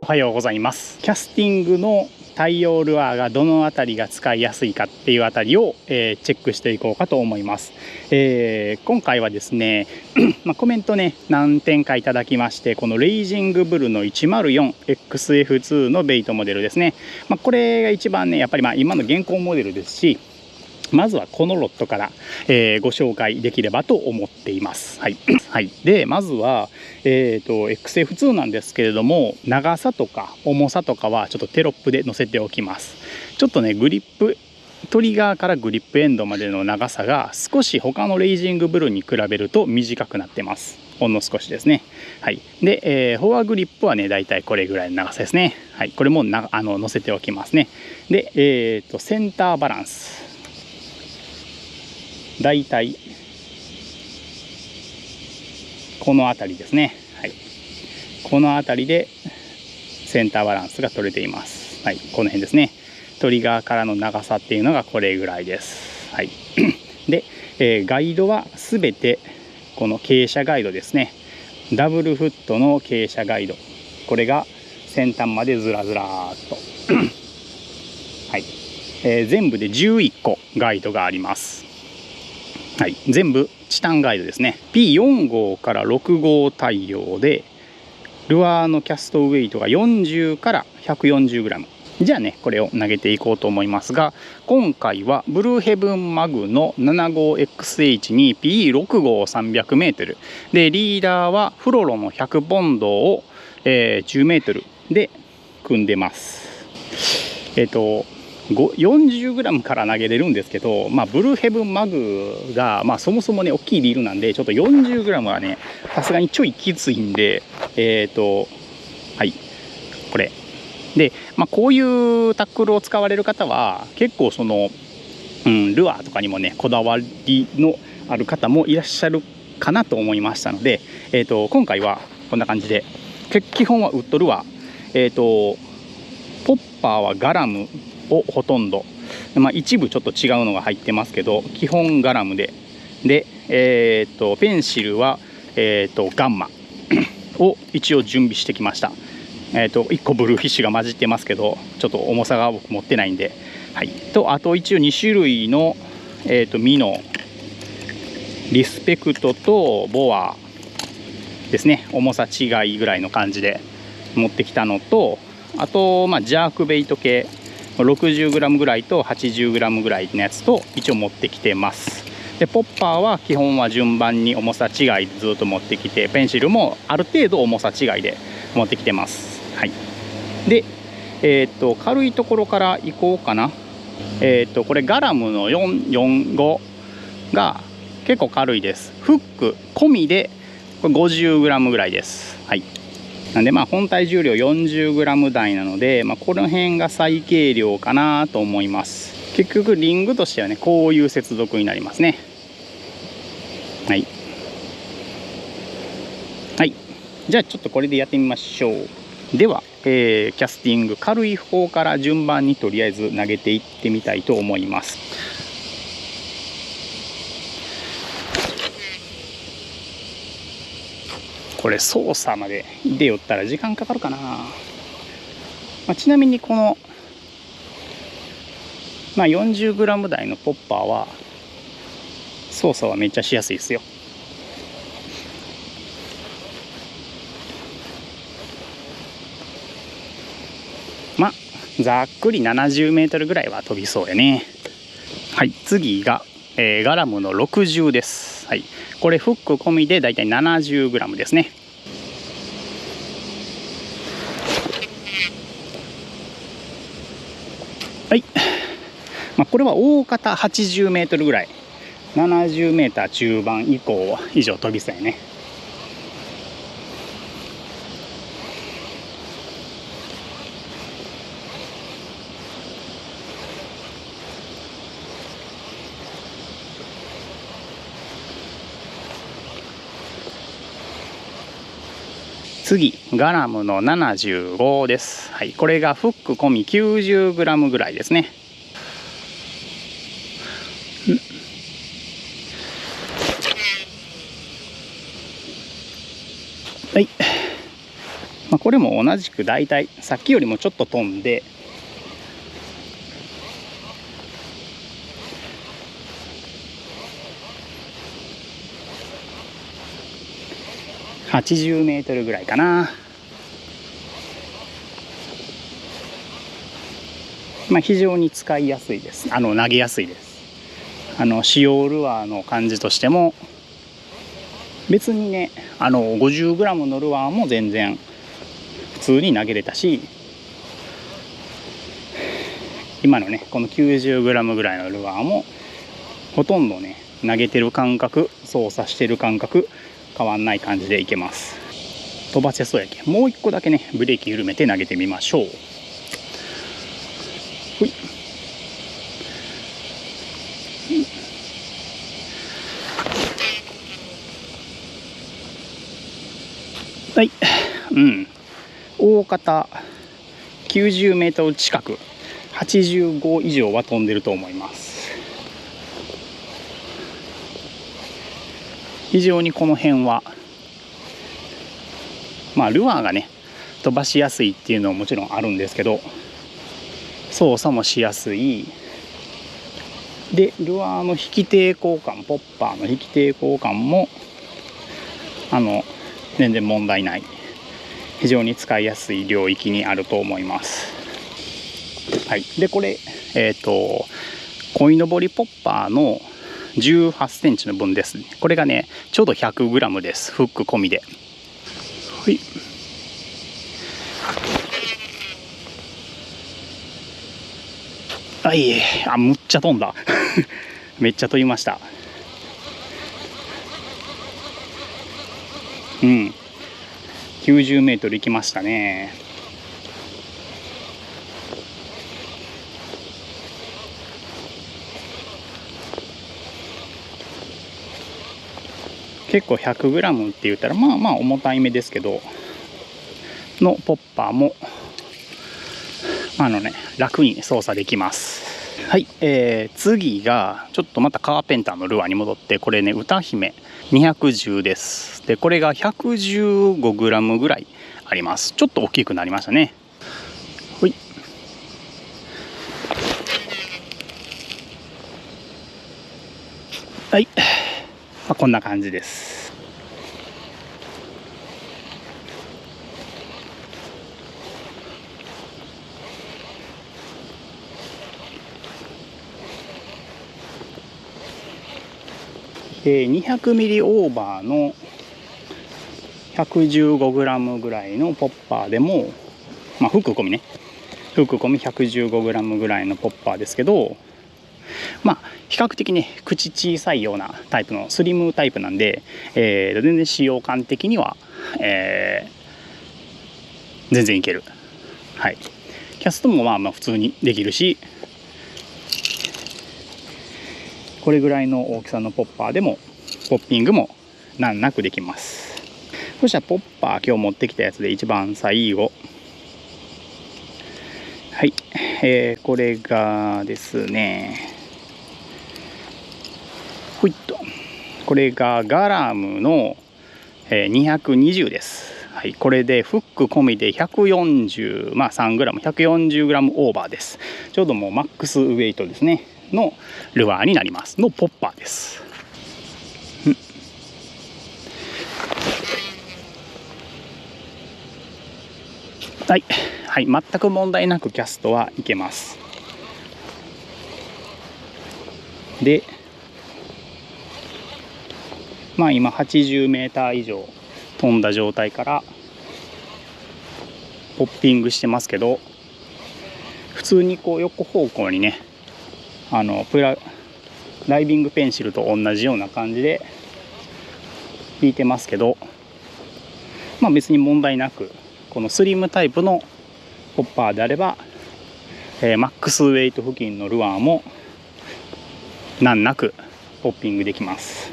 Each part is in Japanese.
おはようございます。キャスティングの対応ルアーがどのあたりが使いやすいかっていうあたりを、チェックしていこうかと思います。今回はですねコメントね何点かいただきまして、このレイジングブルの 104XF2 のベイトモデルですね、これが一番ねやっぱり今の現行モデルですし、まずはこのロットから、ご紹介できればと思っています。はい、はい、でまずは、XF2 なんですけれども、長さとか重さとかはちょっとテロップで載せておきます。ちょっとねグリップトリガーからグリップエンドまでの長さが少し他のレイジングブルに比べると短くなってます。ほんの少しですね。はい、で、フォアグリップはねだいたいこれぐらいの長さですね。はい、これも載せておきますね。で、センターバランスだいたいこの辺りですね。はい、この辺りでセンターバランスが取れています。はい、この辺ですね。トリガーからの長さっていうのがこれぐらいです。はい、で、ガイドはすべてこの傾斜ガイドですね。ダブルフットの傾斜ガイド、これが先端までずらずらーっとはい、全部で11個ガイドがあります。はい、全部チタンガイドですね。 P4 号から6号対応で、ルアーのキャストウェイトが40から 140g。 じゃあねこれを投げていこうと思いますが、今回はブルーヘブンマグの 75XH に P6 号 300m で、リーダーはフロロの100ポンドを、10m で組んでます。40g から投げれるんですけど、ブルーヘブンマグが、そもそもね大きいリールなんで、ちょっと 40g はねさすがにちょいきついんで、はい、これで、こういうタックルを使われる方は結構その、ルアーとかにもねこだわりのある方もいらっしゃるかなと思いましたので、今回はこんな感じで、基本はウッドルアー、ポッパーはガラムをほとんど、一部ちょっと違うのが入ってますけど、基本ガラムで、ペンシルは、ガンマを一応準備してきました。1個ブルーフィッシュが混じってますけど、ちょっと重さが僕持ってないんで、はい、あと一応2種類の、ミノリスペクトとボアですね、重さ違いぐらいの感じで持ってきたのと、あとジャークベイト系 60g ぐらいと 80g ぐらいのやつと一応持ってきてます。でポッパーは基本は順番に重さ違いでずっと持ってきて、ペンシルもある程度重さ違いで持ってきてます。はい、で軽いところからいこうかな。これガラムの445が結構軽いです。フック込みでこれ 50g ぐらいです。はい、なんで本体重量 40g 台なので、この辺が最軽量かなと思います。結局リングとしてはねこういう接続になりますね。はい、はい、じゃあちょっとこれでやってみましょう。では、キャスティング軽い方から順番にとりあえず投げていってみたいと思います。これ操作までで寄ったら時間かかるかな。ちなみにこの、40g 台のポッパーは操作はめっちゃしやすいですよ。ざっくり 70m ぐらいは飛びそうやね。はい、次が、ガラムの60です。はい、これフック込みでだいたい 70g ですね。はい、これは大方 80m ぐらい、70m 中盤以降以上飛びそうやね。次ガラムの75です。はい、これがフック込み 90g ぐらいですね。はい、これも同じく大体さっきよりもちょっと飛んで、80メートルぐらいかな。非常に使いやすいです。投げやすいです。使用ルアーの感じとしても別にね、50g のルアーも全然普通に投げれたし、今のねこの 90g ぐらいのルアーもほとんどね投げてる感覚、操作してる感覚変わんない感じでいけます。飛ばせそうやけん、もう一個だけねブレーキ緩めて投げてみましょう。ほい。はい、大方90メートル近く、85以上は飛んでると思います。非常にこの辺はルアーがね飛ばしやすいっていうのはもちろんあるんですけど、操作もしやすいで、ルアーの引き抵抗感、ポッパーの引き抵抗感も全然問題ない、非常に使いやすい領域にあると思います。はい、でこれ鯉のぼりポッパーの18センチの分です。これがねちょうど 100g です。フック込みで。はい。はい、むっちゃ飛んだめっちゃ飛びました。90メートル行きましたね。結構 100g って言ったら重たいめですけどのポッパーも楽に操作できます。はい、次がちょっとまたカーペンターのルアーに戻って、これね歌姫210です。でこれが 115g ぐらいあります。ちょっと大きくなりましたね。ほい。はい、こんな感じです。200ミリオーバーの 115g ぐらいのポッパーでも、フック込みね、フック込み 115g ぐらいのポッパーですけど、比較的ね口小さいようなタイプのスリムタイプなんで、全然使用感的には、全然いける。はい、キャストも普通にできるし、これぐらいの大きさのポッパーでもポッピングも難なくできます。そしたらポッパー今日持ってきたやつで一番最後、はい、これがですね、ほいっと、これがガラムの220です。はい、これでフック込みで140、3g、140g オーバーです。ちょうどもうマックスウェイトですねのルアーになりますのポッパーです。はい、はい、全く問題なくキャストはいけます。で今80メーター以上飛んだ状態からポッピングしてますけど、普通にこう横方向にねライビングペンシルと同じような感じで引いてますけど、別に問題なく、このスリムタイプのポッパーであれば、マックスウェイト付近のルアーも難なくポッピングできます。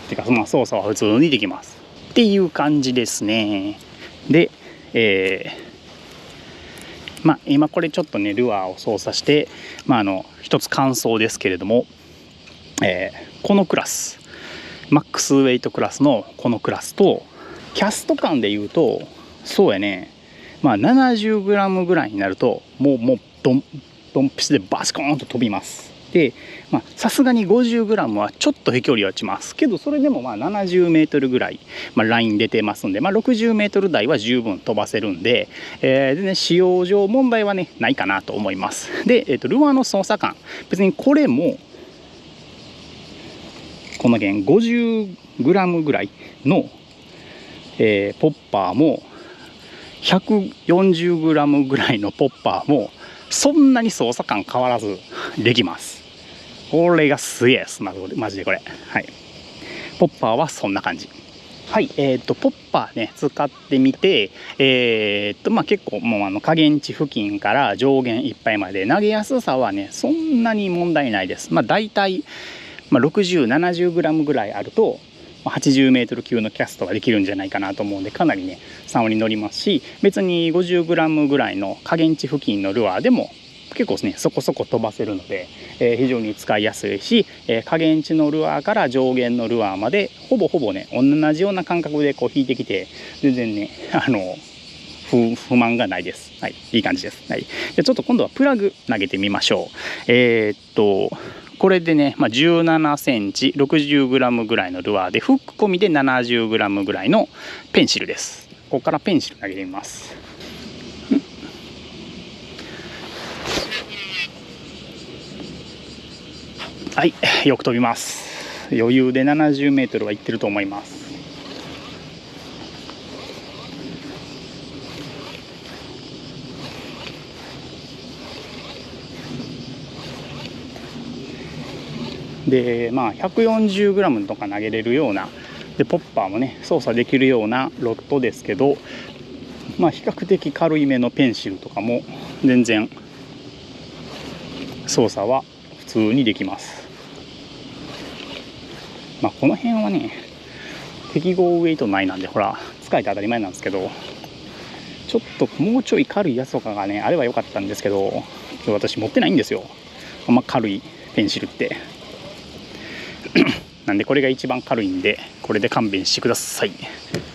てか操作は普通にできますっていう感じですね。で、今これちょっとねルアーを操作して、一つ感想ですけれども、このクラスマックスウェイトクラスのこのクラスとキャスト感で言うとそうやね、まあ 70g ぐらいになるともうドンピシでバシコーンと飛びます。でさすがに 50g はちょっと飛距離は落ちますけど、それでもまあ 70m ぐらい、ライン出てますんで、60m 台は十分飛ばせるんで、全然使用上問題はねないかなと思います。で、ルアーの操作感、別にこれもこの弦 50g ぐらいの、ポッパーも 140g ぐらいのポッパーもそんなに操作感変わらずできます。これがすげえです、マジでこれ。はい。ポッパーはそんな感じ。はい、ポッパーね、使ってみて、結構もう下限値付近から上限いっぱいまで投げやすさはね、そんなに問題ないです。大体、60、70g ぐらいあると、80m 級のキャストができるんじゃないかなと思うんで、かなりね、竿に乗りますし、別に 50g ぐらいの下限値付近のルアーでも、結構ねそこそこ飛ばせるので、非常に使いやすいし、下限値のルアーから上限のルアーまでほぼね同じような感覚でこう引いてきて、全然ね不満がないです。はい、いい感じです。はい、じゃあちょっと今度はプラグ投げてみましょう。これでね、17センチ 60g ぐらいのルアーでフック込みで 70g ぐらいのペンシルです。ここからペンシル投げてみます。はい、よく飛びます。余裕で 70m はいってると思います。で140g とか投げれるようなで、ポッパーもね操作できるようなロッドですけど、比較的軽いめのペンシルとかも全然操作は普通にできます。この辺はね適合ウェイトないなんで、ほら使えて当たり前なんですけど、ちょっともうちょい軽いやつとかがねあればよかったんですけど、私持ってないんですよ、あんま軽いペンシルってなんでこれが一番軽いんで、これで勘弁してください。ち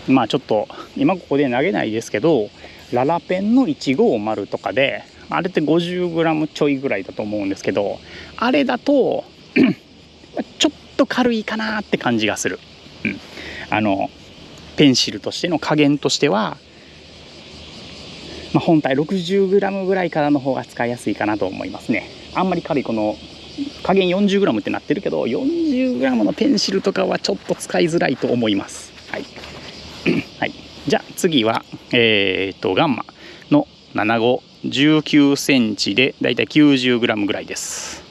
ょっと今ここで投げないですけど、ララペンの150とかであれって 50g ちょいぐらいだと思うんですけど、あれだとちょっと軽いかなって感じがする。ペンシルとしての加減としては、本体 60g ぐらいからの方が使いやすいかなと思いますね。あんまり軽いこの加減 40g ってなってるけど、 40g のペンシルとかはちょっと使いづらいと思います。はい、はい、じゃあ次はガンマの75 19センチでだいたい 90g ぐらいです。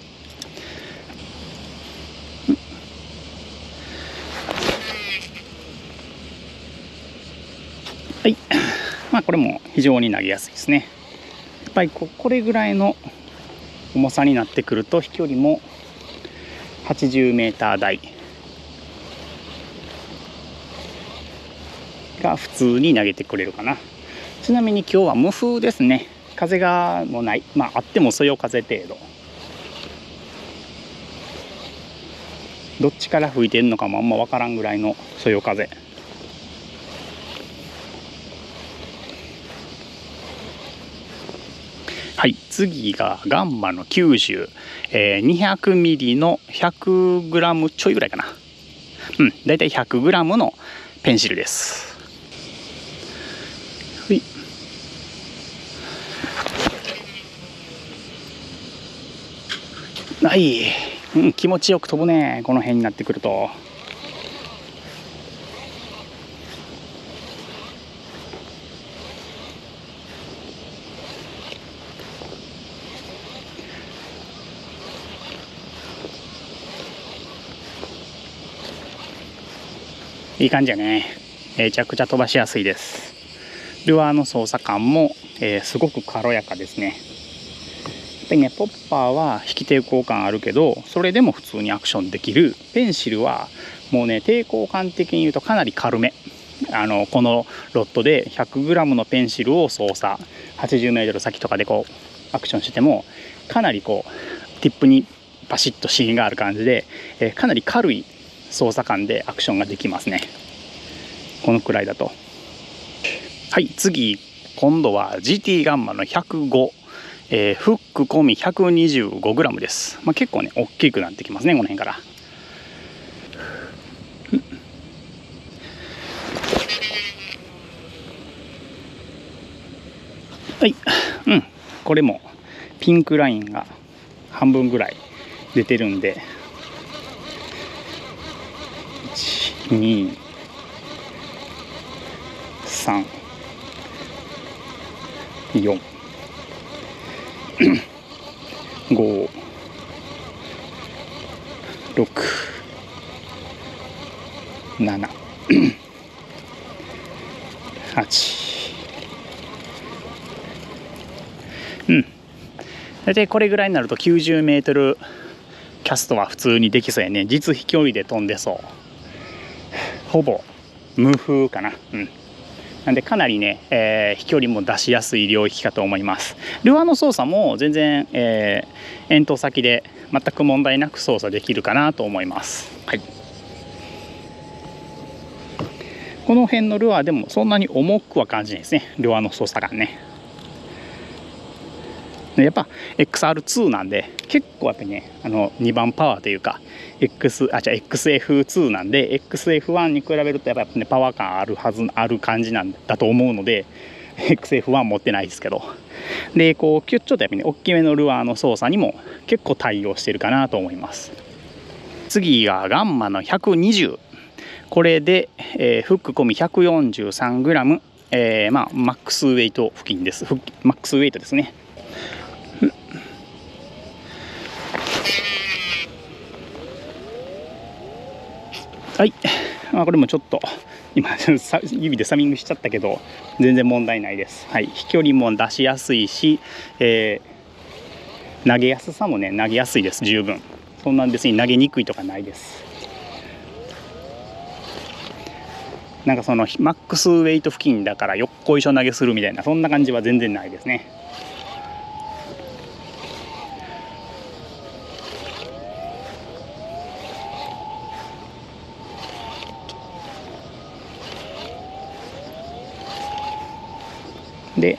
はい、これも非常に投げやすいですね。やっぱりこれぐらいの重さになってくると飛距離も 80m 台が普通に投げてくれるかな。ちなみに今日は無風ですね。風がもうない、あってもそよ風程度、どっちから吹いてるのかもあんま分からんぐらいのそよ風。はい、次がガンマの90、200ミリの 100g ちょいぐらいかな。だいたい 100g のペンシルです。はい、気持ちよく飛ぶね、この辺になってくると。いい感じやね。めちゃくちゃ飛ばしやすいです。ルアーの操作感も、すごく軽やかですね。やっぱりね、ポッパーは引き抵抗感あるけど、それでも普通にアクションできる。ペンシルはもうね、抵抗感的に言うとかなり軽め。このロットで 100g のペンシルを操作、80m 先とかでこうアクションしても、かなりこうティップにバシッと芯がある感じで、かなり軽い操作感でアクションができますね。このくらいだと。はい、次今度は GT ガンマの105、フック込み 125g です。結構ね大きくなってきますね、この辺から。はい、これもピンクラインが半分ぐらい出てるんで、1、2、3、4、5、6、7、8、大体これぐらいになると90メートルキャストは普通にできそうやね。実飛距離で飛んでそう。ほぼ無風かな。なんでかなりね、飛距離も出しやすい領域かと思います。ルアーの操作も全然、遠投先で全く問題なく操作できるかなと思います。はい、この辺のルアーでもそんなに重くは感じないですね、ルアーの操作感ね。やっぱ XR2 なんで結構やっぱりね2番パワーというか XF2 なんで XF1 に比べるとやっぱねパワー感ある感じなんだと思うので XF1 持ってないですけど、でこうちょっとやっぱりね大きめのルアーの操作にも結構対応してるかなと思います。次がガンマの120、これで、フック込み 143g、マックスウェイト付近です。マックスウェイトですね。はい、これもちょっと今指でサミングしちゃったけど全然問題ないです。はい、飛距離も出しやすいし、投げやすさもね投げやすいです。十分そんな別に投げにくいとかないです。なんかそのマックスウェイト付近だからよっこいしょ投げするみたいなそんな感じは全然ないですね。で、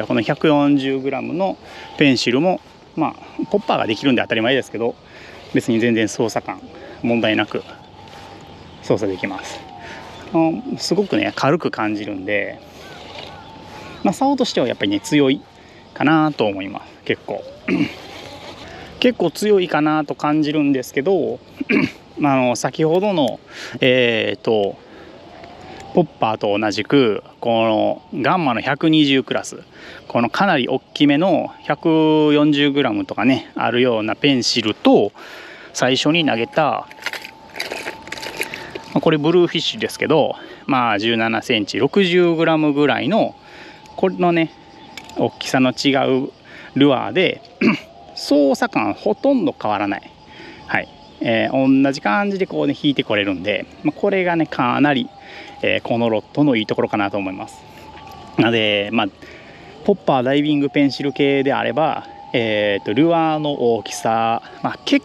この 140g のペンシルもポッパーができるんで当たり前ですけど別に全然操作感問題なく操作できます。すごくね軽く感じるんで、竿としてはやっぱりね強いかなと思います。結構強いかなと感じるんですけど先ほどのポッパーと同じくこのガンマの120クラス、このかなり大きめの 140g とかねあるようなペンシルと最初に投げたこれブルーフィッシュですけど17センチ 60g ぐらいのこれのね大きさの違うルアーで操作感ほとんど変わらない。はい、同じ感じでこうね引いてこれるんで、これがねかなりこのロットのいいところかなと思います。なのでポッパーダイビングペンシル系であれば、ルアーの大きさ、軽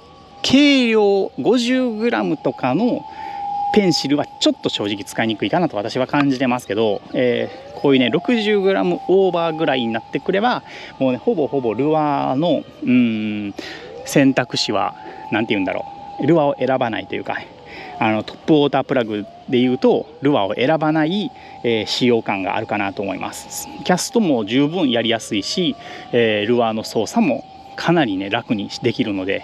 量 50g とかのペンシルはちょっと正直使いにくいかなと私は感じてますけど、こういうね 60g オーバーぐらいになってくればもうねほぼルアーの選択肢は何て言うんだろう、ルアーを選ばないというか、トップウォータープラグでいうとルアーを選ばない、使用感があるかなと思います。キャストも十分やりやすいし、ルアーの操作もかなりね楽にできるので、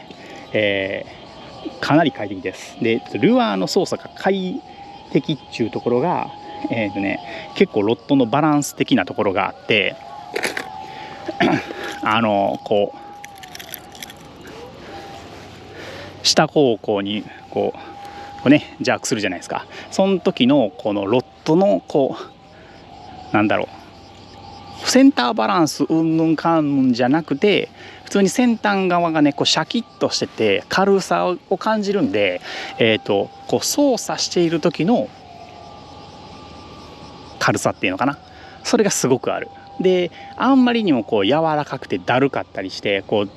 かなり快適です。でルアーの操作が快適っていうところが、結構ロッドのバランス的なところがあってこう下方向にこうねジャークするじゃないですか。その時のこのロッドのこうなんだろう、センターバランスうんぬんかんぬんじゃなくて普通に先端側がねこうシャキッとしてて軽さを感じるんで、こう操作している時の軽さっていうのかな、それがすごくある。であんまりにもこう柔らかくてだるかったりしてこう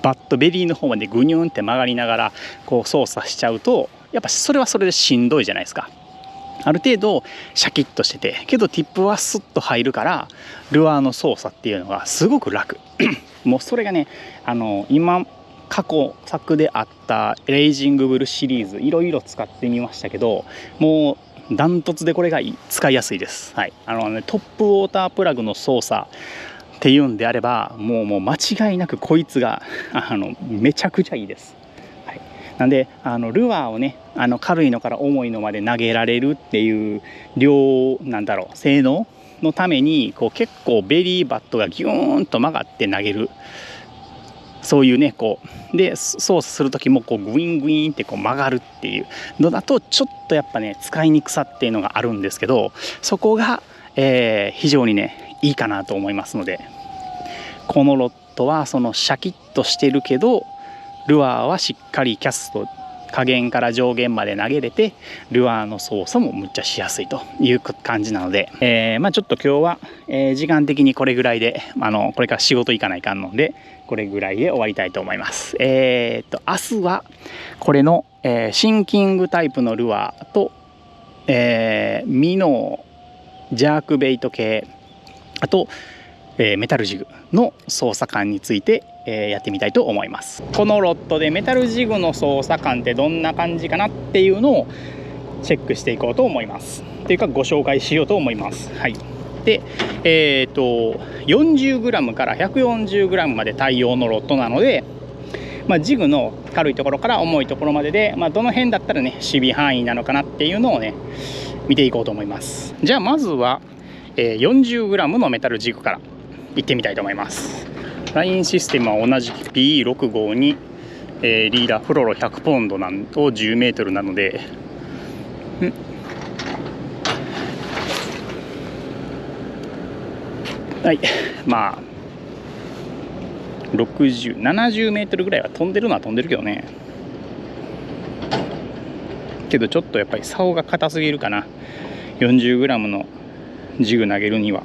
バットベリーの方までグニュンって曲がりながらこう操作しちゃうとやっぱそれはそれでしんどいじゃないですか。ある程度シャキッとしてて、けどティップはスッと入るからルアーの操作っていうのがすごく楽もうそれがね、今過去作であったレイジングブルシリーズいろいろ使ってみましたけど、もうダントツでこれが使いやすいです。はい、トップウォータープラグの操作っていうんであれば、もう間違いなくこいつがめちゃくちゃいいです。はい、なんでルアーをね、軽いのから重いのまで投げられるっていう性能のために結構ベリーバットがギューンと曲がって投げる、そういうねで操作する時もグイングインって曲がるっていうのだとちょっとやっぱね使いにくさっていうのがあるんですけど、そこが、非常にねいいかなと思いますので、このロッドはそのシャキッとしてるけどルアーはしっかりキャスト下限から上限まで投げれて、ルアーの操作もむっちゃしやすいという感じなので、ちょっと今日は、時間的にこれぐらいでこれから仕事行かないかんのでこれぐらいで終わりたいと思います。明日はこれの、シンキングタイプのルアーと、ミノジャークベイト系、あと、メタルジグの操作感について、やってみたいと思います。このロッドでメタルジグの操作感ってどんな感じかなっていうのをチェックしていこうと思います。というかご紹介しようと思います。はい。で、40g から 140g まで対応のロッドなので、ジグの軽いところから重いところまでで、どの辺だったらね守備範囲なのかなっていうのをね見ていこうと思います。じゃあまずは、40g のメタルジグからいってみたいと思います。ラインシステムは同じ PE65 に、リーダーフロロ100ポンドなんと 10m なので、はい、60、70m ぐらいは飛んでるのは飛んでるけどね。けどちょっとやっぱり竿が硬すぎるかな。40g のジグ投げるには。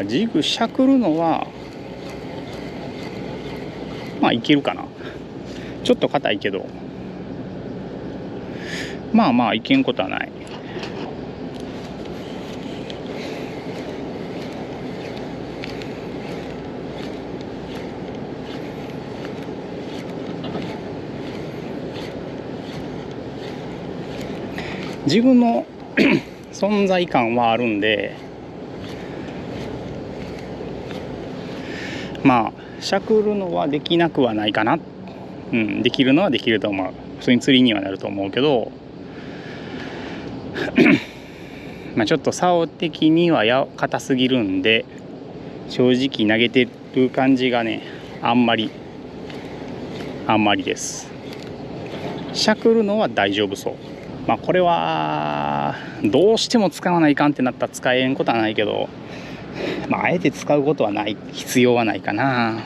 ジグしゃくるのはいけるかな。ちょっと硬いけどいけんことはない。ジグの存在感はあるんで、しゃくるのはできなくはないかな。できるのはできると思う。普通に釣りにはなると思うけどちょっと竿的には硬すぎるんで、正直投げてる感じがねあんまりです。しゃくるのは大丈夫そう。これはどうしても使わないかんってなったら使えんことはないけど、あえて使うことはない、必要はないかな。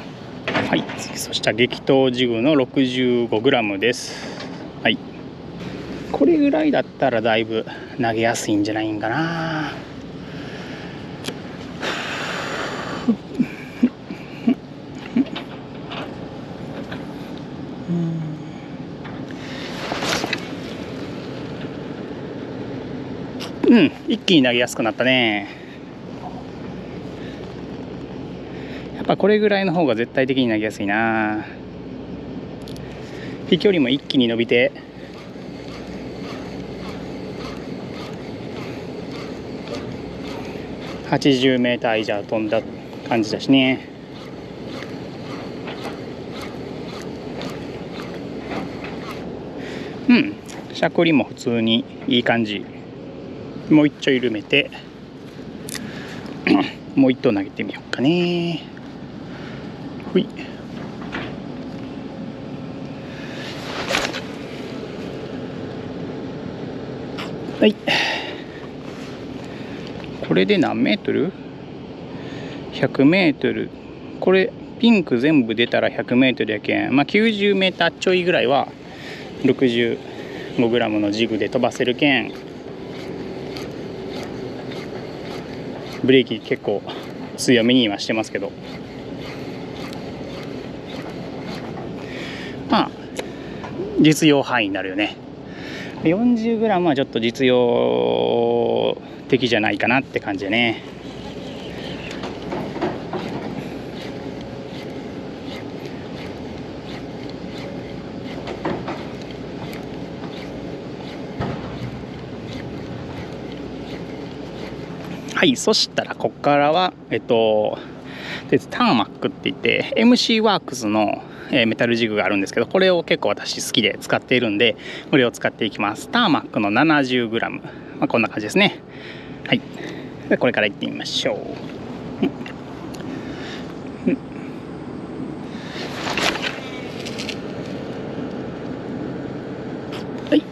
はい、そしたら激闘ジグの 65g です。はい、これぐらいだったらだいぶ投げやすいんじゃないんかな。一気に投げやすくなったね。やっぱこれぐらいの方が絶対的に投げやすいな。飛距離も一気に伸びて、80m 以上飛んだ感じだしね。しゃくりも普通にいい感じ。もう一丁緩めてもう一投投げてみようかね。ほい。はい。これで何メートル ?100m。これピンク全部出たら 100m やけん、90m ちょいぐらいは 65g のジグで飛ばせるけん、ブレーキ結構強めにはしてますけど、まあ実用範囲になるよね。40g はちょっと実用的じゃないかなって感じでね。はい、そしたらここからはターマックって言って MC ワークスのメタルジグがあるんですけど、これを結構私好きで使っているんで、これを使っていきます。ターマックの 70g、まあ、こんな感じですね。はい、でこれからいってみましょう。はい。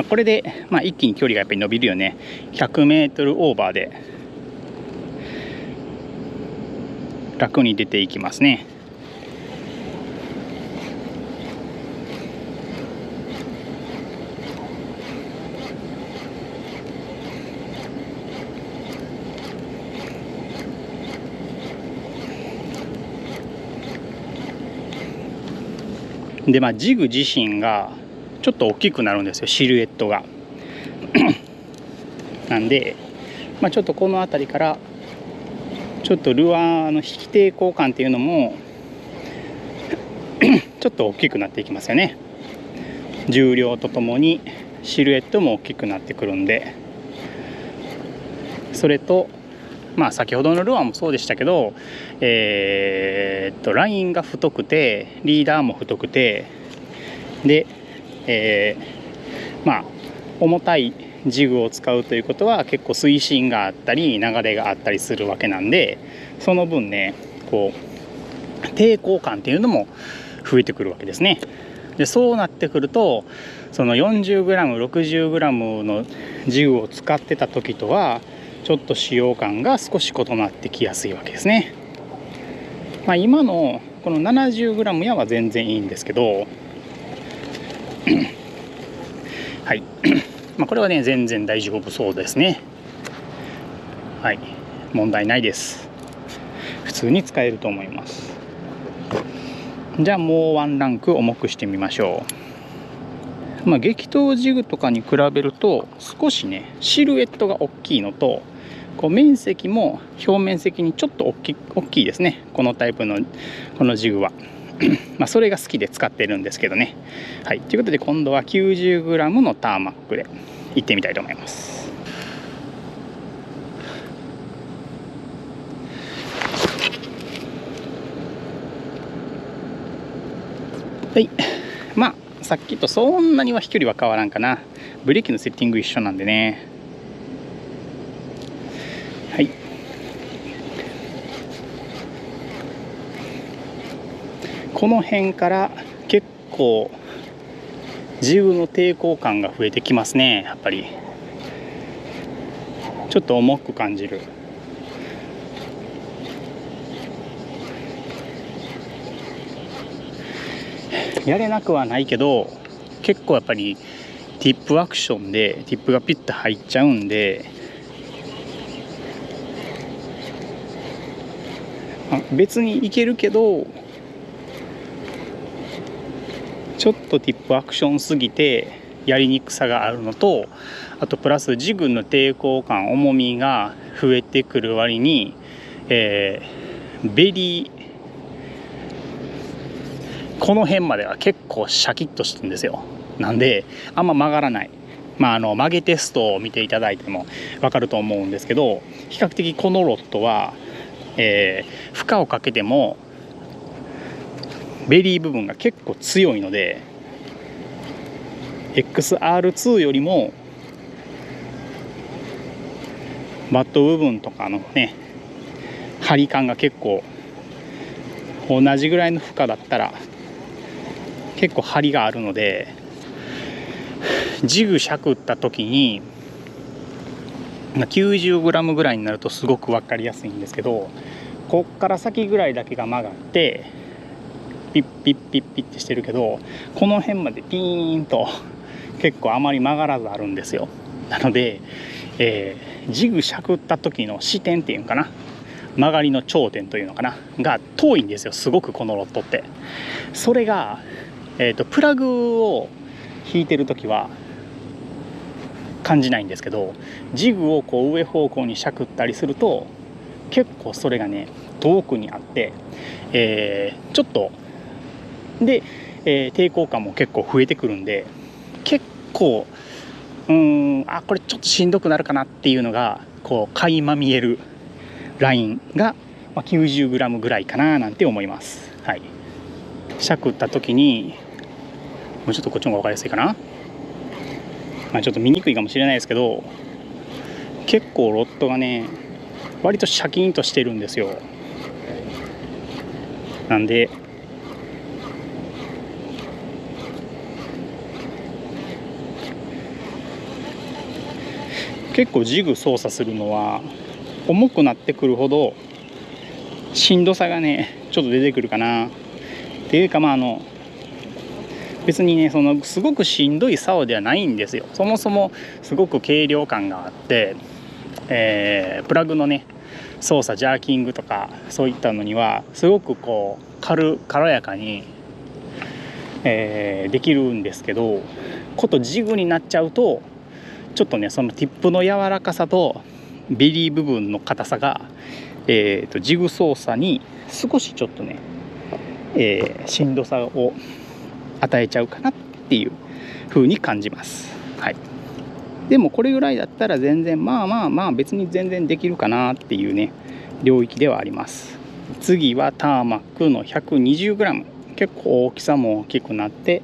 これで、一気に距離がやっぱり伸びるよね。100m オーバーで楽に出ていきますね。でジグ自身がちょっと大きくなるんですよ、シルエットが。なんで、ちょっとこの辺りからちょっとルアーの引き抵抗感っていうのもちょっと大きくなっていきますよね。重量とともにシルエットも大きくなってくるんで、それと先ほどのルアーもそうでしたけど、ラインが太くてリーダーも太くてで、重たいジグを使うということは結構水深があったり流れがあったりするわけなんで、その分ねこう抵抗感っていうのも増えてくるわけですね。でそうなってくるとその 40g、60g のジグを使ってた時とはちょっと使用感が少し異なってきやすいわけですね。今のこの 70g やは全然いいんですけどはいこれはね全然大丈夫そうですね。はい、問題ないです。普通に使えると思います。じゃあもうワンランク重くしてみましょう。激闘ジグとかに比べると少しねシルエットが大きいのと、こう面積も表面積にちょっと大きいですね、このタイプのこのジグは。それが好きで使ってるんですけどね。はい、ということで今度は 90g のターマックでいってみたいと思います。はい、さっきとそんなには飛距離は変わらんかな。ブレーキのセッティング一緒なんでね。はい、この辺から結構ジグの抵抗感が増えてきますね。やっぱりちょっと重く感じる。やれなくはないけど、結構やっぱりティップアクションでティップがピュッと入っちゃうんで、別にいけるけどちょっとティップアクションすぎてやりにくさがあるのと、あとプラスジグの抵抗感重みが増えてくる割に、ベリーこの辺までは結構シャキッとしてるんですよ。なんであんま曲がらない。曲げテストを見ていただいても分かると思うんですけど、比較的このロッドは、負荷をかけてもベリー部分が結構強いので XR2 よりもバット部分とかのね張り感が結構同じぐらいの負荷だったら結構張りがあるので、ジグしゃくった時に 90g ぐらいになるとすごく分かりやすいんですけど、こっから先ぐらいだけが曲がってピッピッピッピッってしてるけど、この辺までピーンと結構あまり曲がらずあるんですよ。なのでジグしゃくった時の支点っていうのかな、曲がりの頂点というのかなが遠いんですよ、すごくこのロッドって。それが、プラグを引いてる時は感じないんですけど、ジグをこう上方向にしゃくったりすると結構それがね遠くにあって、ちょっとで、抵抗感も結構増えてくるんで、結構これちょっとしんどくなるかなっていうのがこう垣間見えるラインが 90g ぐらいかななんて思います。はい、しゃくった時にもうちょっとこっちの方が分かりやすいかな、ちょっと見にくいかもしれないですけど、結構ロッドがね割とシャキンとしてるんですよ。なんで結構ジグ操作するのは重くなってくるほどしんどさがねちょっと出てくるかなっていうか、別にねそのすごくしんどい竿ではないんですよ。そもそもすごく軽量感があって、プラグのね操作ジャーキングとかそういったのにはすごくこう軽やかに、できるんですけど、ことジグになっちゃうとちょっとねそのティップの柔らかさとベリー部分の硬さが、ジグ操作に少しちょっとね、しんどさを与えちゃうかなっていう風に感じます。はい、でもこれぐらいだったら全然別に全然できるかなっていうね領域ではあります。次はターマックの 120g、 結構大きさも大きくなって、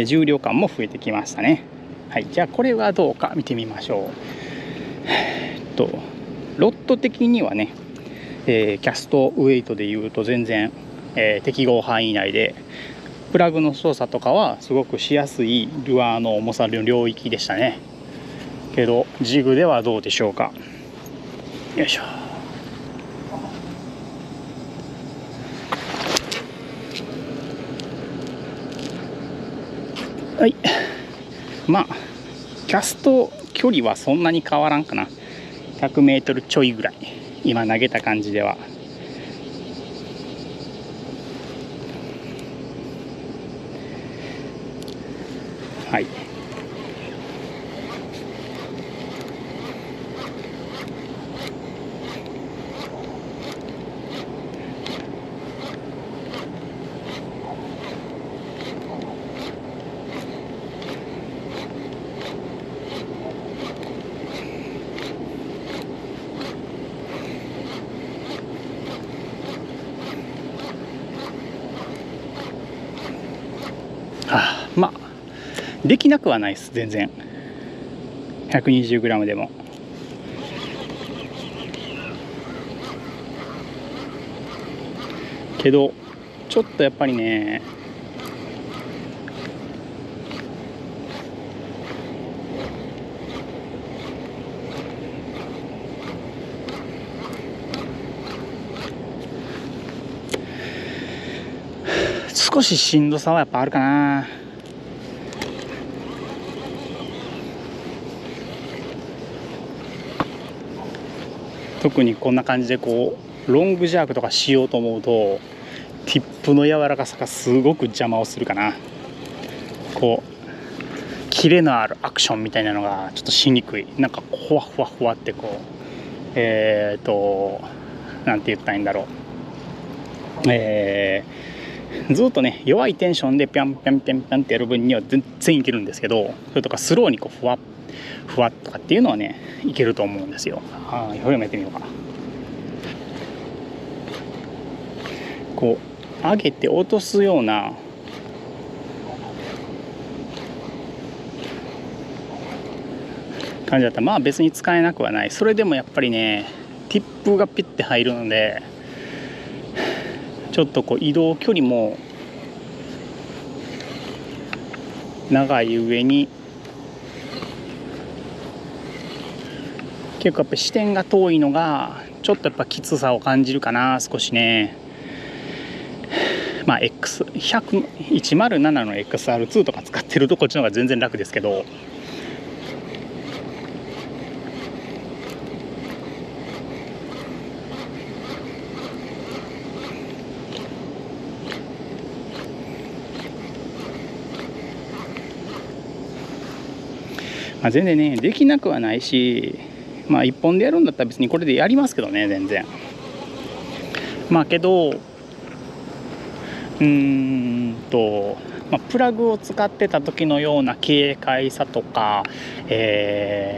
重量感も増えてきましたね。はい、じゃあこれはどうか見てみましょう。ロッド的にはね、キャストウェイトでいうと全然、適合範囲内で、プラグの操作とかはすごくしやすいルアーの重さの領域でしたね。けどジグではどうでしょうか。よいしょ。はい、キャスト距離はそんなに変わらんかな。100m ちょいぐらい、今投げた感じでは。はい、できなくはないです全然。120g でも。けどちょっとやっぱりね少ししんどさはやっぱあるかな。特にこんな感じでこうロングジャークとかしようと思うとティップの柔らかさがすごく邪魔をするかな。こうキレのあるアクションみたいなのがちょっとしにくい。なんかふわふわふわってこうなんて言ったらいいんだろう、ずっとね弱いテンションでピャンピャンピャンピャンってやる分には全然いけるんですけど、それとかスローにこうふわふわとかっていうのはねいけると思うんですよ。これもやってみようかな。こう上げて落とすような感じだったら別に使えなくはない。それでもやっぱりねティップがピッて入るのでちょっとこう移動距離も長い上に結構やっぱ視点が遠いのがちょっとやっぱきつさを感じるかな少しね。107の XR2 とか使ってるとこっちの方が全然楽ですけど、まあ、全然ねできなくはないし、まあ1本でやるんだったら別にこれでやりますけどね、全然。まあけどまあ、プラグを使ってた時のような軽快さとか、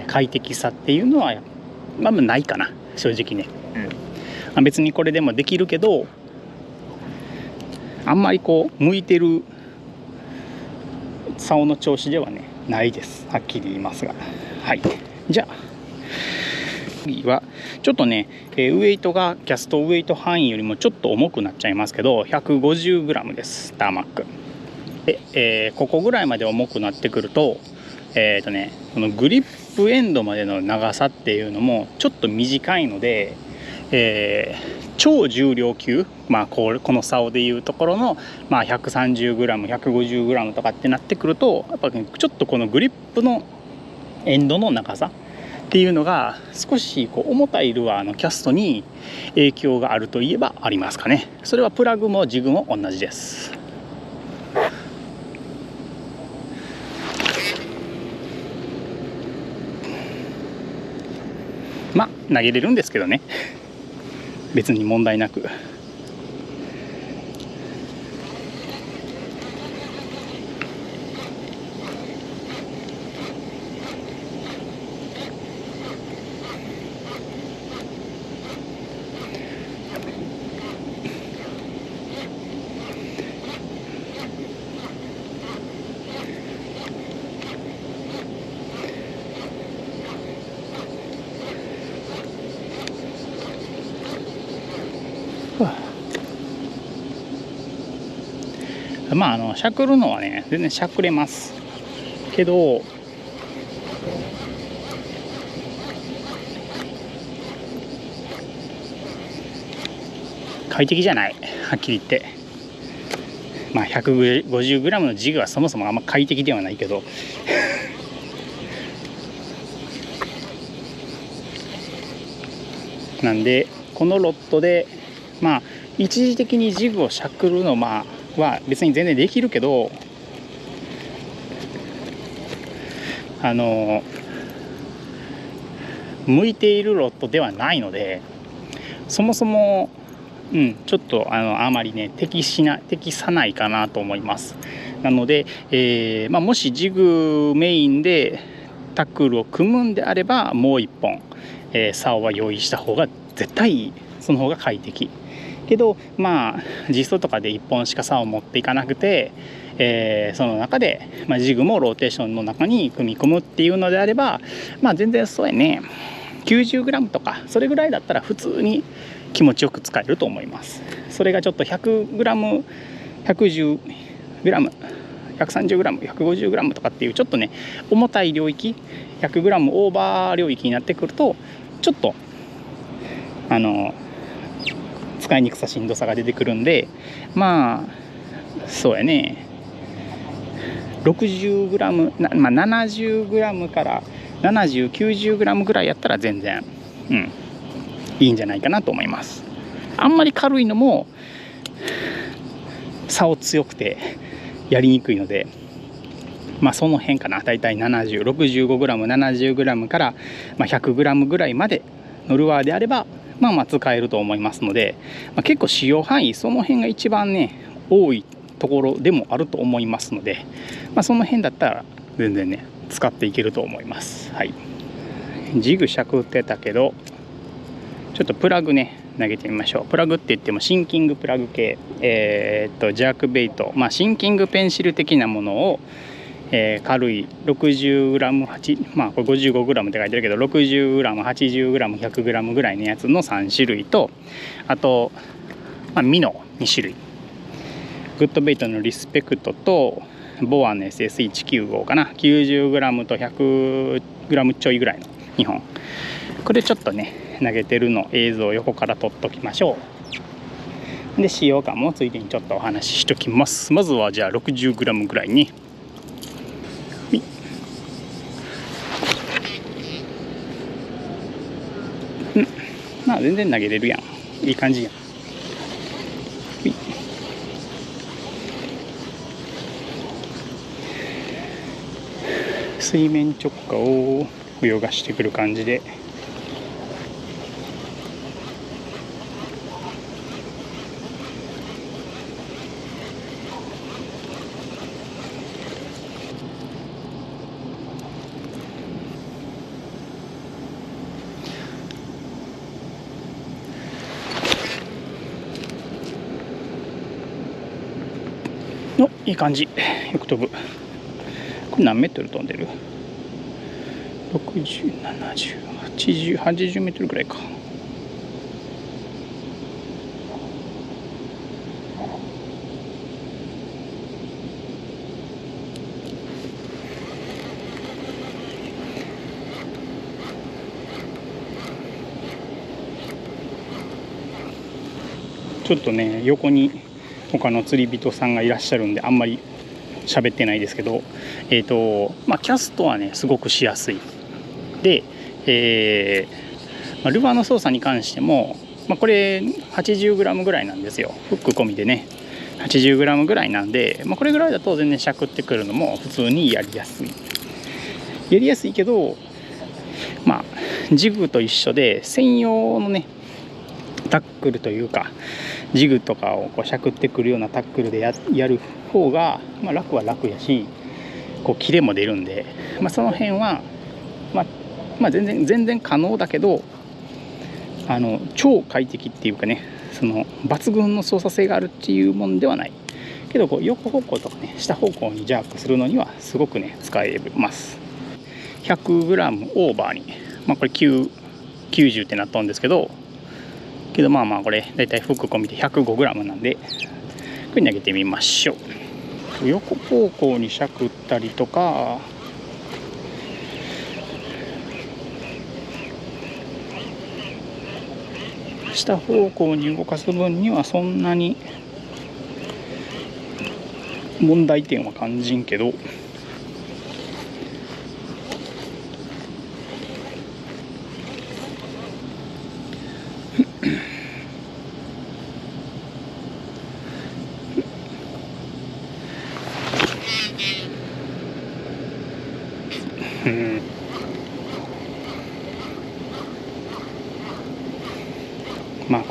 快適さっていうのは、まあ、ないかな正直ね。まあ、別にこれでもできるけど、あんまりこう向いてる竿の調子ではねないです、はっきり言いますが。はい、じゃあ次はちょっとね、ウエイトがキャストウエイト範囲よりもちょっと重くなっちゃいますけど 150g ですターマックで、ここぐらいまで重くなってくるとこのグリップエンドまでの長さっていうのもちょっと短いので、超重量級、まあ、この竿でいうところの、まあ、130g150g とかってなってくるとやっぱ、ね、ちょっとこのグリップのエンドの長さっていうのが少しこう重たいルアーのキャストに影響があるといえばありますかね。それはプラグもジグも同じです。まあ投げれるんですけどね、別に問題なく。まあしゃくるのはね全然しゃくれますけど、快適じゃない、はっきり言って。まあ 150g のジグはそもそもあんま快適ではないけどなんでこのロットでまあ一時的にジグをしゃくるのは別に全然できるけど、向いているロットではないので、そもそもちょっとあまりね適さないかなと思います。なので、まあ、もしジグメインでタックルを組むんであればもう1本、竿は用意した方が絶対いい。その方が快適けど、まあ実装とかで1本しか竿を持っていかなくて、その中で、まあ、ジグもローテーションの中に組み込むっていうのであれば、まあ全然そうやね 90g とかそれぐらいだったら普通に気持ちよく使えると思います。それがちょっと 100g、110g、130g、150g とかっていうちょっとね重たい領域 100g オーバー領域になってくるとちょっと使いにくさしんどさが出てくるんで、まあそうやね 60g、まあ、70g から7090g ぐらいやったら全然いいんじゃないかなと思います。あんまり軽いのも竿強くてやりにくいので、まあその辺かな。だいたい70、65g、70g から、まあ、100g ぐらいまでのルアーであればまあ使えると思いますので、まあ、結構使用範囲その辺が一番ね多いところでもあると思いますので、まあ、その辺だったら全然ね使っていけると思います。はい、ジグしゃくってたけどちょっとプラグね投げてみましょう。プラグって言ってもシンキングプラグ系、ジャークベイト、まあ、シンキングペンシル的なものを、軽い 60g、まあこれ 55g って書いてるけど 60g、80g、100g ぐらいのやつの3種類と、あと、まあ、ミノ2種類、グッドベイトのリスペクトとボアの SS195 かな、 90g と 100g ちょいぐらいの2本、これちょっとね投げてるの映像を横から撮っときましょう。で使用感もついでにちょっとお話ししときます。まずはじゃあ 60g ぐらいに、まあ全然投げれるやん、いい感じやん。水面直下を泳がしてくる感じで、いい感じ。よく飛ぶ。これ何メートル飛んでる？60、70、80、80メートルぐらいか。ちょっとね、横に他の釣り人さんがいらっしゃるんであんまり喋ってないですけど、キャストはねすごくしやすいで、ルアーの操作に関しても、これ 80g ぐらいなんですよ。フック込みでね 80g ぐらいなんで、これぐらいだと全然しゃくってくるのも普通にやりやすいけど、ジグと一緒で専用のねタックルというかジグとかをこうしゃくってくるようなタックルで やる方が、楽は楽やし、こうキレも出るんで、その辺は、全然可能だけど、超快適っていうかね、その抜群の操作性があるっていうもんではないけど、こう横方向とかね下方向にジャークするのにはすごくね使えます。 100g オーバーに、これ90ってなったんですけどこれだいたいフック込みで 105g なんで、これ投げてみましょう。横方向にしゃくったりとか、下方向に動かす分にはそんなに問題点は感じんけど、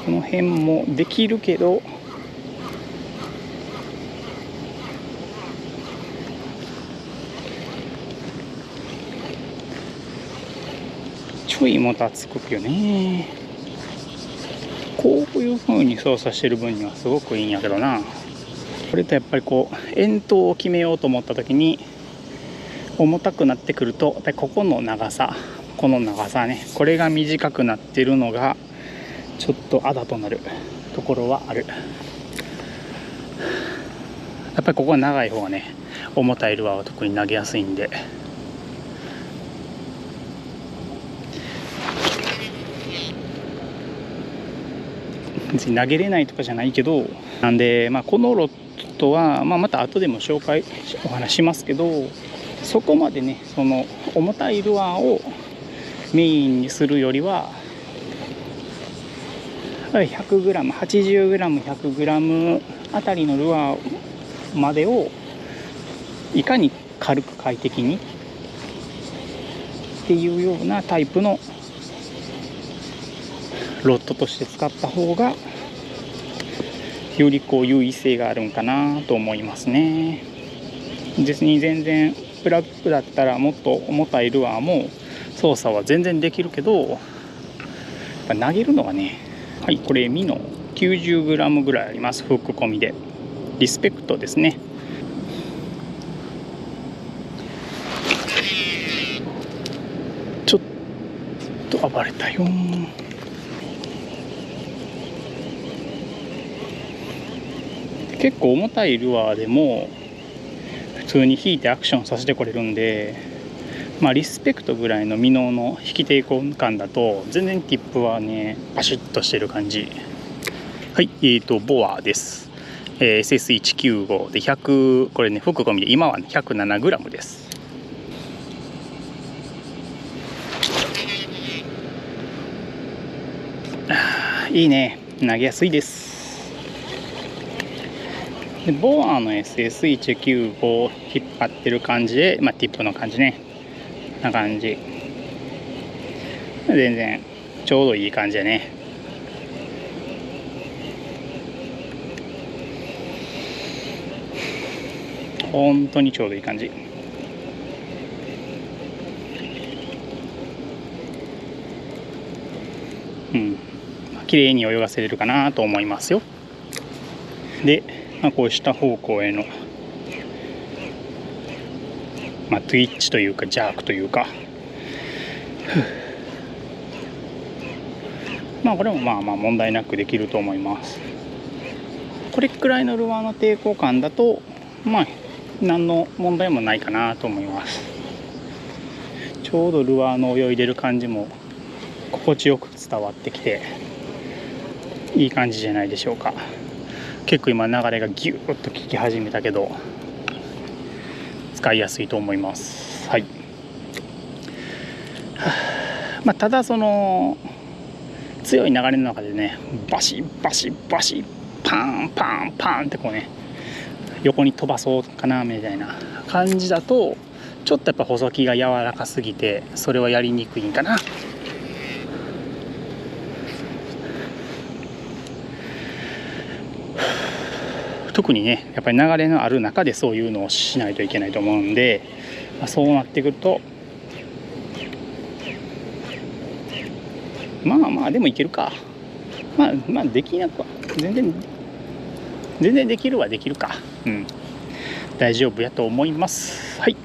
この辺もできるけど、ちょいもたつくよね。こういう風に操作してる分にはすごくいいんやけどな。これとやっぱりこう円筒を決めようと思った時に重たくなってくると、やっぱりこの長さね、これが短くなってるのがちょっとあだとなるところはある。やっぱりここは長い方がね重たいルアーは特に投げやすいんで、別に投げれないとかじゃないけど、なんでこのロッドはまた後でもお話しますけど、そこまでねその重たいルアーをメインにするよりは 100g、80g、100g あたりのルアーまでをいかに軽く快適にっていうようなタイプのロッドとして使った方がよりこう優位性があるんかなと思いますね。別に全然プラッグだったらもっと重たいルアーも操作は全然できるけど、やっぱ投げるのがね、はい、これミノ 90g ぐらいあります。フック込みでリスペクトですね。ちょっと暴れたよ。結構重たいルアーでも普通に引いてアクションさせてこれるんで、リスペクトぐらいのミノの引き抵抗感だと全然ティップはねパシッとしてる感じ。はい、ボアです。SS195 で100、これねフック込みで今は、ね、107g です。いいね、投げやすいです。でボアの SS195 を引っ張ってる感じで、ティップの感じね、な感じ。全然ちょうどいい感じでね。本当にちょうどいい感じ。綺麗に泳がせれるかなと思いますよ。で、こう下方向への、トゥイッチというかジャークというか、これも問題なくできると思います。これくらいのルアーの抵抗感だと何の問題もないかなと思います。ちょうどルアーの泳いでる感じも心地よく伝わってきていい感じじゃないでしょうか。結構今流れがギューッと効き始めたけど使いやすいと思います。はい。ただその強い流れの中でね、バシバシバシパンパンパンってこうね、横に飛ばそうかなみたいな感じだとちょっとやっぱ細木が柔らかすぎてそれはやりにくいんかな。特にねやっぱり流れのある中でそういうのをしないといけないと思うんで、そうなってくるとでもいけるか。できなくは全然できるはできるか。大丈夫やと思います。はい。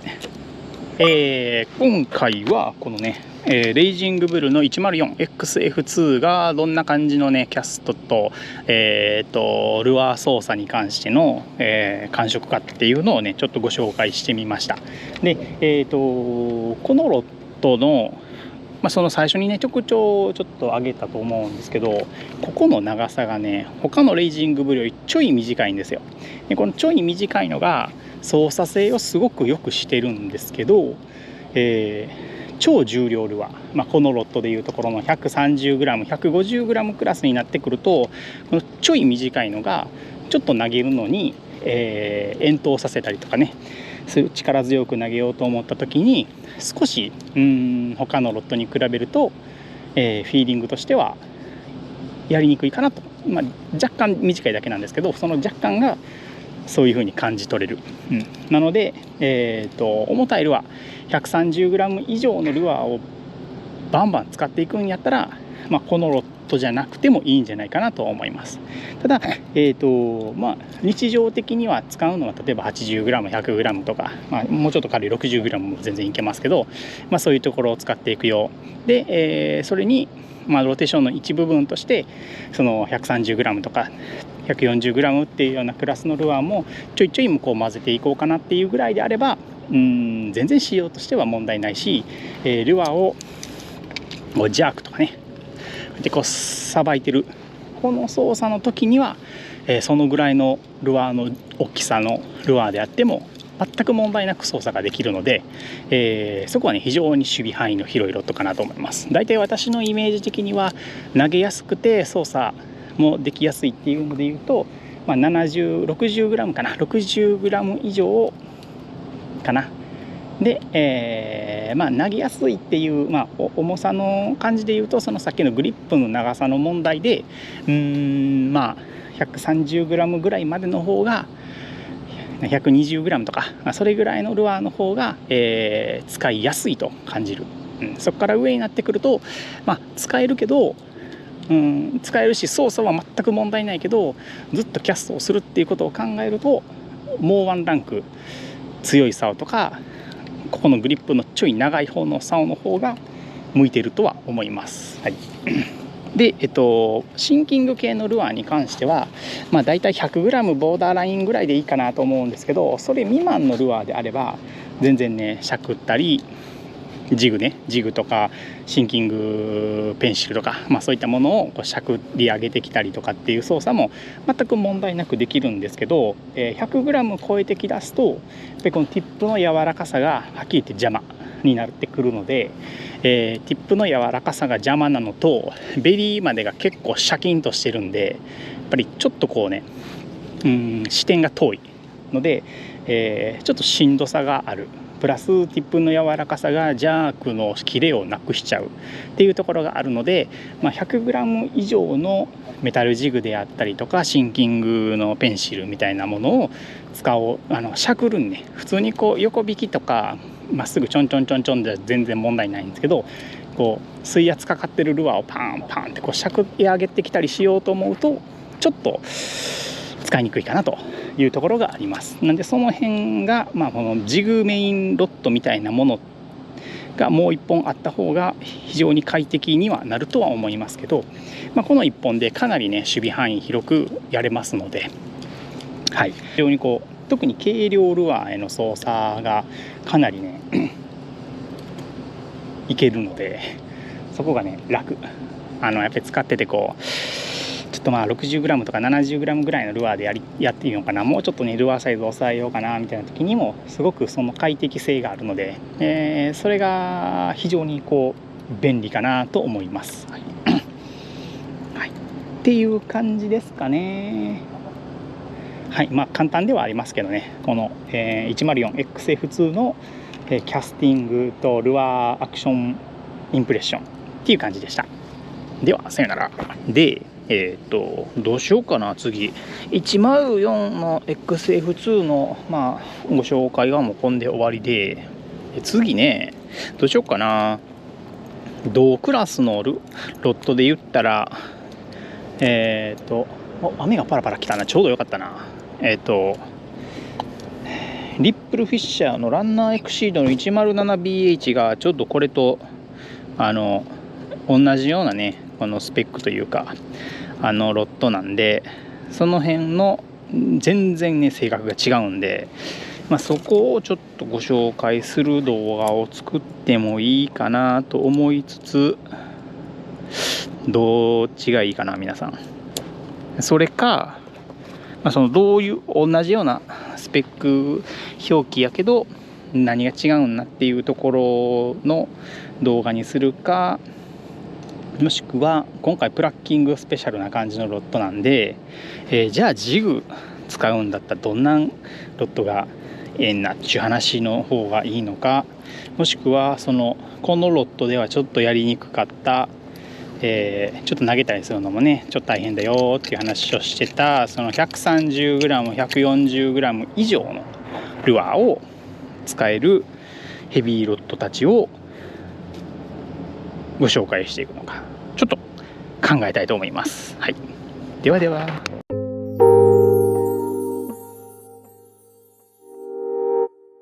今回はこのね、レイジングブルの 104XF2 がどんな感じのねキャストと、ルアー操作に関しての、感触かっていうのをねちょっとご紹介してみました。で、このロットのその最初にね特徴をちょっと上げたと思うんですけど、ここの長さがね他のレイジングブルよりちょい短いんですよ。でこのちょい短いのが操作性をすごくよくしてるんですけど、超重量ルアー、このロットでいうところの 130g、150g クラスになってくるとこのちょい短いのがちょっと投げるのに、遠投させたりとかね力強く投げようと思った時に少し他のロットに比べると、フィーリングとしてはやりにくいかなと、若干短いだけなんですけどその若干がそういう風に感じ取れる、なので、重たいルアー 130g 以上のルアーをバンバン使っていくんやったら、このロットじゃなくてもいいんじゃないかなと思います。ただ、日常的には使うのは例えば 80g、100g とか、もうちょっと軽い 60g も全然いけますけど、そういうところを使っていくようで、それにロテーションの一部分としてその 130g とか 140g っていうようなクラスのルアーもちょいちょいこう混ぜていこうかなっていうぐらいであれば全然仕様としては問題ないし、ルアーをジャークとかねでこうさばいてるこの操作の時には、そのぐらいのルアーの大きさのルアーであっても全く問題なく操作ができるので、そこはね非常に守備範囲の広いロットかなと思います。だいたい私のイメージ的には投げやすくて操作もできやすいっていうのでいうと、60g かな 60g 以上かなで、投げやすいっていう、重さの感じでいうとそのさっきのグリップの長さの問題で130g ぐらいまでの方が120g とか、それぐらいのルアーの方が、使いやすいと感じる、そこから上になってくると、使えるけど、使えるし操作は全く問題ないけどずっとキャストをするっていうことを考えるともうワンランク強い竿とかここのグリップのちょい長い方の竿の方が向いているとは思います。はいで、シンキング系のルアーに関しては、だいたい 100g ボーダーラインぐらいでいいかなと思うんですけど、それ未満のルアーであれば全然ねしゃくったりジグとかシンキングペンシルとか、そういったものをこうしゃくり上げてきたりとかっていう操作も全く問題なくできるんですけど、100g 超えてきだすとやっぱりこのティップの柔らかさがはっきり言って邪魔になってくるので、ティップの柔らかさが邪魔なのとベリーまでが結構シャキンとしてるんでやっぱりちょっとこうね視点が遠いので、ちょっとしんどさがある。プラスティップの柔らかさがジャークのキレをなくしちゃうっていうところがあるので、100g 以上のメタルジグであったりとかシンキングのペンシルみたいなものを使おう。しゃくるんね、普通にこう横引きとかまっすぐちょんちょんちょんちょんでは全然問題ないんですけど、こう水圧かかってるルアーをパンパンってこうしゃくり上げてきたりしようと思うとちょっと使いにくいかなというところがあります。なんでその辺が、このジグメインロッドみたいなものがもう1本あった方が非常に快適にはなるとは思いますけど、この1本でかなりね守備範囲広くやれますので、非常にこう特に軽量ルアーへの操作がかなりねいけるので、そこがね楽。やっぱり使っててこうちょっと60g とか 70g ぐらいのルアーでやっていいのかな、もうちょっとねルアーサイズ抑えようかなみたいな時にもすごくその快適性があるので、それが非常にこう便利かなと思います。っていう感じですかね。簡単ではありますけどね、この、104XF2 の、キャスティングとルアーアクションインプレッションっていう感じでした。ではさよなら。でどうしようかな。次104の XF2 のご紹介はもうこんで終わりで、次ねどうしようかな。同クラスのロットで言ったら雨がパラパラ来たな、ちょうどよかったな。リップルフィッシャーのランナーエクシードの 107BH がちょっとこれと同じようなねこのスペックというかロットなんで、その辺の全然ね性格が違うんで、そこをちょっとご紹介する動画を作ってもいいかなと思いつつ、どっちがいいかな皆さん。それか、そのどういう同じようなスペック表記やけど何が違うんだっていうところの動画にするか、もしくは今回プラッキングスペシャルな感じのロットなんで、じゃあジグ使うんだったらどんなロットがええなっていう話の方がいいのか、もしくはこのロットではちょっとやりにくかったちょっと投げたりするのもねちょっと大変だよっていう話をしてた、その 130g、140g 以上のルアーを使えるヘビーロッドたちをご紹介していくのか、ちょっと考えたいと思います。ではでは。